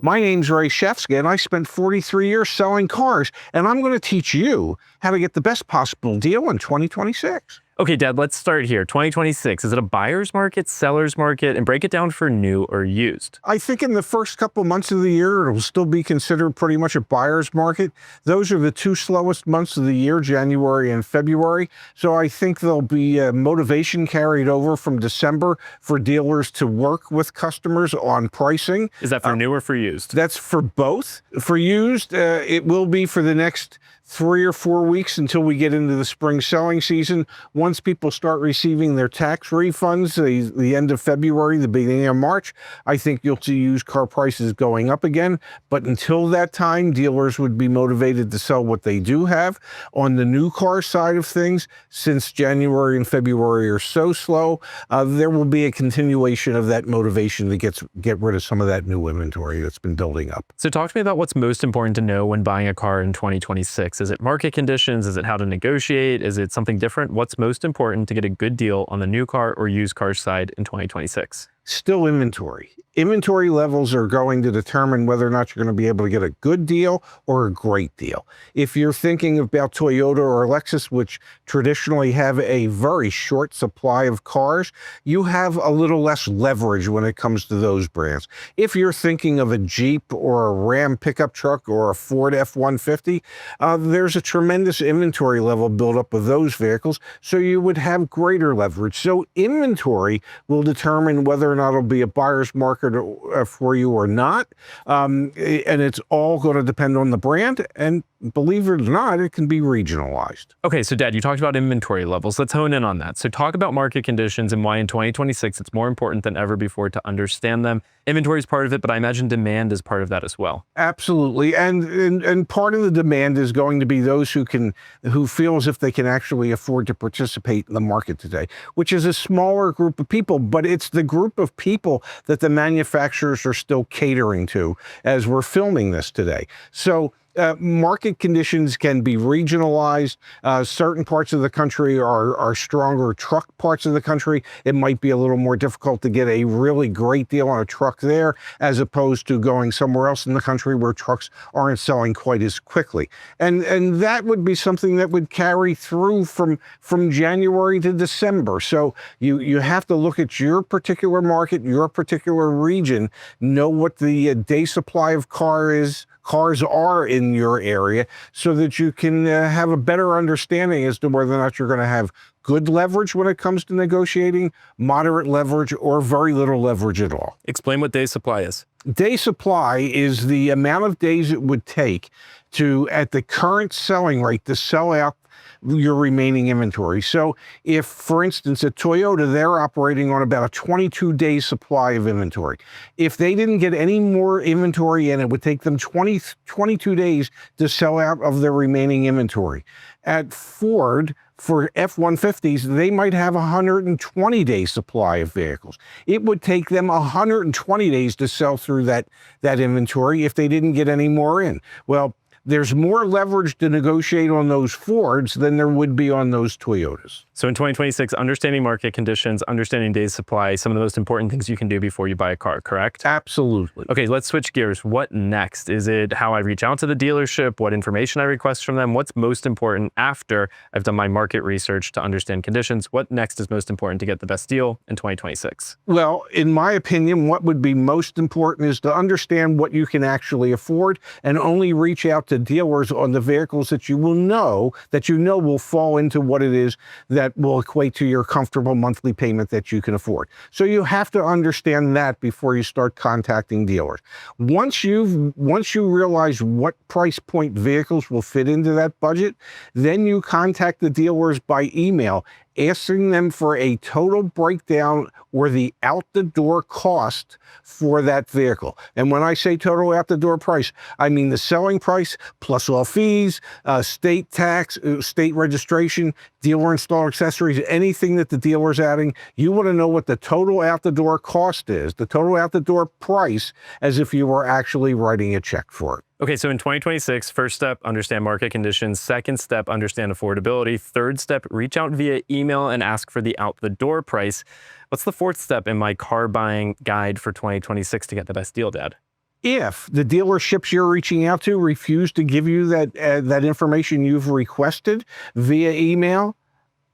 My name's Ray Shefsky, and I spent 43 years selling cars, and I'm going to teach you how to get the best possible deal in 2026. Okay, Dad, let's start here. 2026, is it a buyer's market, seller's market, and break it down for new or used? I think in the first couple months of the year, it'll still be considered pretty much a buyer's market. Those are the two slowest months of the year, January and February. So I think there'll be motivation carried over from December for dealers to work with customers on pricing. Is that for new or for used? That's for both. For used, it will be for the next 3 or 4 weeks until we get into the spring selling season. Once people start receiving their tax refunds, the end of February, the beginning of March, I think you'll see used car prices going up again. But until that time, dealers would be motivated to sell what they do have. On the new car side of things, since January and February are so slow, there will be a continuation of that motivation to get rid of some of that new inventory that's been building up. So talk to me about what's most important to know when buying a car in 2026. Is it market conditions? Is it how to negotiate? Is it something different? What's most important to get a good deal on the new car or used car side in 2026? Still inventory. Inventory levels are going to determine whether or not you're going to be able to get a good deal or a great deal. If you're thinking about Toyota or Lexus, which traditionally have a very short supply of cars, you have a little less leverage when it comes to those brands. If you're thinking of a Jeep or a Ram pickup truck or a Ford F-150, there's a tremendous inventory level built up with those vehicles, so you would have greater leverage. So inventory will determine whether or not it'll be a buyer's market for you or not. And it's all going to depend on the brand. And believe it or not, it can be regionalized. Okay, so Dad, you talked about inventory levels. Let's hone in on that. So talk about market conditions and why in 2026 it's more important than ever before to understand them. Inventory is part of it, but I imagine demand is part of that as well. Absolutely. And part of the demand is going to be those who feel as if they can actually afford to participate in the market today, which is a smaller group of people, but it's the group of people that the manufacturers are still catering to as we're filming this today. So market conditions can be regionalized. Certain parts of the country are stronger truck parts of the country. It might be a little more difficult to get a really great deal on a truck there, as opposed to going somewhere else in the country where trucks aren't selling quite as quickly. And that would be something that would carry through from January to December. So you have to look at your particular market, your particular region, know what the day supply of cars are in your area, so that you can have a better understanding as to whether or not you're going to have good leverage when it comes to negotiating, moderate leverage, or very little leverage at all. Explain what day supply is. Day supply is the amount of days it would take to, at the current selling rate, to sell out your remaining inventory. So if, for instance, at Toyota, they're operating on about a 22-day supply of inventory. If they didn't get any more inventory in, it would take them 22 days to sell out of their remaining inventory. At Ford, for F-150s, they might have a 120-day supply of vehicles. It would take them 120 days to sell through that inventory if they didn't get any more in. Well, there's more leverage to negotiate on those Fords than there would be on those Toyotas. So in 2026, understanding market conditions, understanding days supply, some of the most important things you can do before you buy a car, correct? Absolutely. Okay, let's switch gears. What next? Is it how I reach out to the dealership, what information I request from them? What's most important after I've done my market research to understand conditions? What next is most important to get the best deal in 2026? Well, in my opinion, what would be most important is to understand what you can actually afford, and only reach out to dealers on the vehicles that you know will fall into what it is that will equate to your comfortable monthly payment that you can afford. So you have to understand that before you start contacting dealers. Once you realize what price point vehicles will fit into that budget, then you contact the dealers by email, asking them for a total breakdown or the out-the-door cost for that vehicle. And when I say total out-the-door price, I mean the selling price plus all fees, state tax, state registration, dealer installed accessories, anything that the dealer's adding. You want to know what the total out-the-door cost is, the total out-the-door price, as if you were actually writing a check for it. Okay, so in 2026, first step, understand market conditions. Second step, understand affordability. Third step, reach out via email and ask for the out-the-door price. What's the fourth step in my car buying guide for 2026 to get the best deal, Dad? If the dealerships you're reaching out to refuse to give you that information you've requested via email,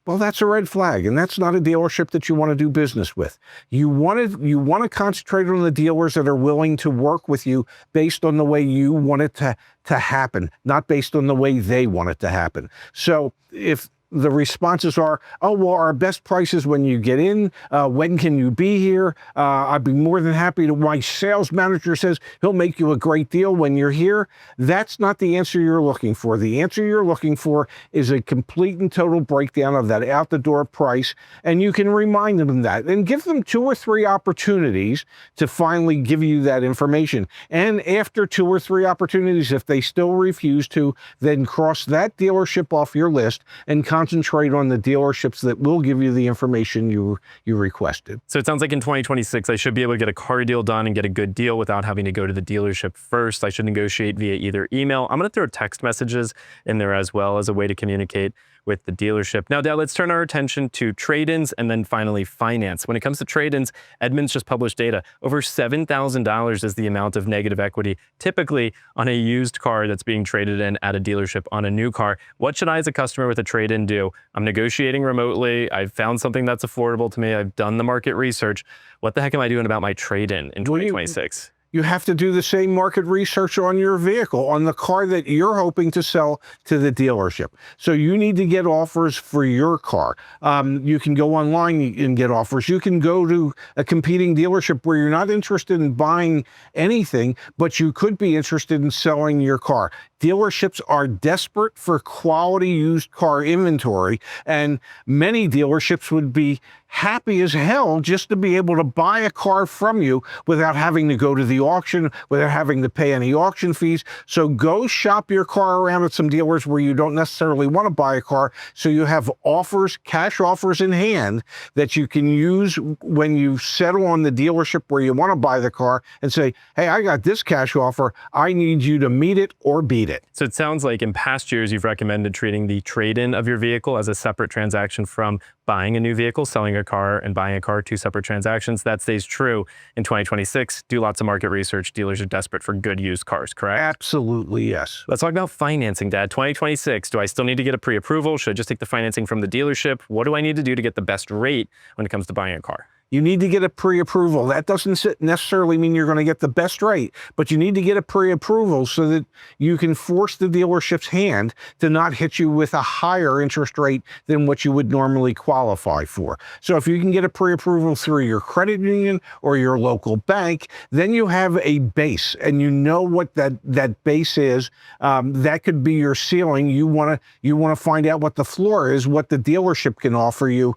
well, that's a red flag, and that's not a dealership that you want to do business with. You want to concentrate on the dealers that are willing to work with you based on the way you want it to happen, not based on the way they want it to happen. So if the responses are, oh, well, our best price is when you get in. When can you be here? I'd be more than happy to. My sales manager says he'll make you a great deal when you're here. That's not the answer you're looking for. The answer you're looking for is a complete and total breakdown of that out the door price. And you can remind them of that and give them 2 or 3 opportunities to finally give you that information. And after 2 or 3 opportunities, if they still refuse to, then cross that dealership off your list and concentrate on the dealerships that will give you the information you requested. So it sounds like in 2026, I should be able to get a car deal done and get a good deal without having to go to the dealership first. I should negotiate via either email. I'm going to throw text messages in there as well as a way to communicate with the dealership. Now, Dad, let's turn our attention to trade-ins and then finally finance. When it comes to trade-ins, Edmunds just published data. Over $7,000 is the amount of negative equity typically on a used car that's being traded in at a dealership on a new car. What should I as a customer with a trade-in do? I'm negotiating remotely. I've found something that's affordable to me. I've done the market research. What the heck am I doing about my trade-in in 2026? You have to do the same market research on your vehicle, on the car that you're hoping to sell to the dealership. So you need to get offers for your car. You can go online and get offers. You can go to a competing dealership where you're not interested in buying anything, but you could be interested in selling your car. Dealerships are desperate for quality used car inventory, and many dealerships would be happy as hell just to be able to buy a car from you without having to go to the auction, without having to pay any auction fees. So go shop your car around at some dealers where you don't necessarily want to buy a car, so you have offers, cash offers in hand that you can use when you settle on the dealership where you want to buy the car and say, hey, I got this cash offer. I need you to meet it or beat it. So it sounds like in past years, you've recommended treating the trade-in of your vehicle as a separate transaction from buying a new vehicle, selling a car, and buying a car, 2 separate transactions. That stays true in 2026. Do lots of market research. Dealers are desperate for good used cars, correct? Absolutely, yes. Let's talk about financing, Dad. 2026, do I still need to get a pre-approval? Should I just take the financing from the dealership? What do I need to do to get the best rate when it comes to buying a car? You need to get a pre-approval. That doesn't necessarily mean you're going to get the best rate, but you need to get a pre-approval so that you can force the dealership's hand to not hit you with a higher interest rate than what you would normally qualify for. So if you can get a pre-approval through your credit union or your local bank, then you have a base and you know what that base is. That could be your ceiling. You want to find out what the floor is, what the dealership can offer you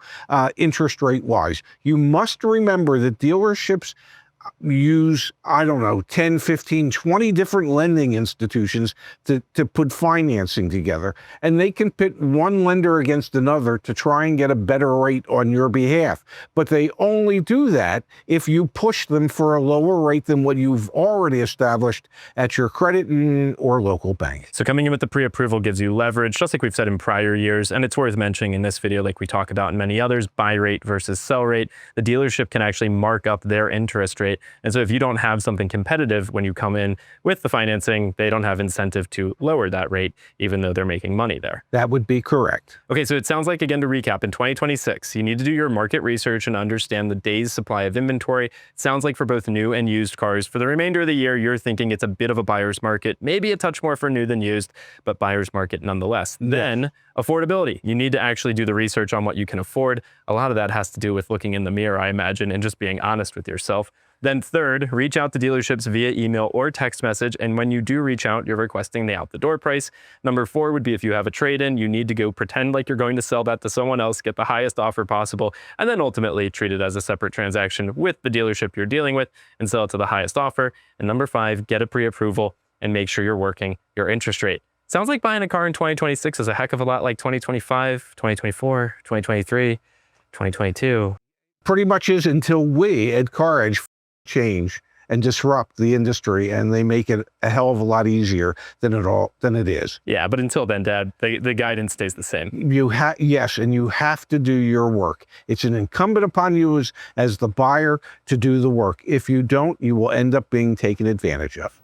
interest rate wise. You must remember that dealerships use, 10, 15, 20 different lending institutions to put financing together. And they can pit one lender against another to try and get a better rate on your behalf. But they only do that if you push them for a lower rate than what you've already established at your credit union or local bank. So coming in with the pre-approval gives you leverage, just like we've said in prior years. And it's worth mentioning in this video, like we talk about in many others, buy rate versus sell rate. The dealership can actually mark up their interest rate. And so if you don't have something competitive when you come in with the financing, they don't have incentive to lower that rate, even though they're making money there. That would be correct. Okay, so it sounds like, again, to recap, in 2026, you need to do your market research and understand the day's supply of inventory. It sounds like for both new and used cars, for the remainder of the year, you're thinking it's a bit of a buyer's market, maybe a touch more for new than used, but buyer's market nonetheless. Yeah. Then affordability. You need to actually do the research on what you can afford. A lot of that has to do with looking in the mirror, I imagine, and just being honest with yourself. Then third, reach out to dealerships via email or text message. And when you do reach out, you're requesting the out the door price. Number 4 would be if you have a trade-in, you need to go pretend like you're going to sell that to someone else, get the highest offer possible, and then ultimately treat it as a separate transaction with the dealership you're dealing with and sell it to the highest offer. And number 5, get a pre-approval and make sure you're working your interest rate. Sounds like buying a car in 2026 is a heck of a lot like 2025, 2024, 2023, 2022. Pretty much is, until we at CarEdge change and disrupt the industry, and they make it a hell of a lot easier than it is. Yeah, but until then, Dad, the guidance stays the same. Yes, and you have to do your work. It's an incumbent upon you as the buyer to do the work. If you don't, you will end up being taken advantage of.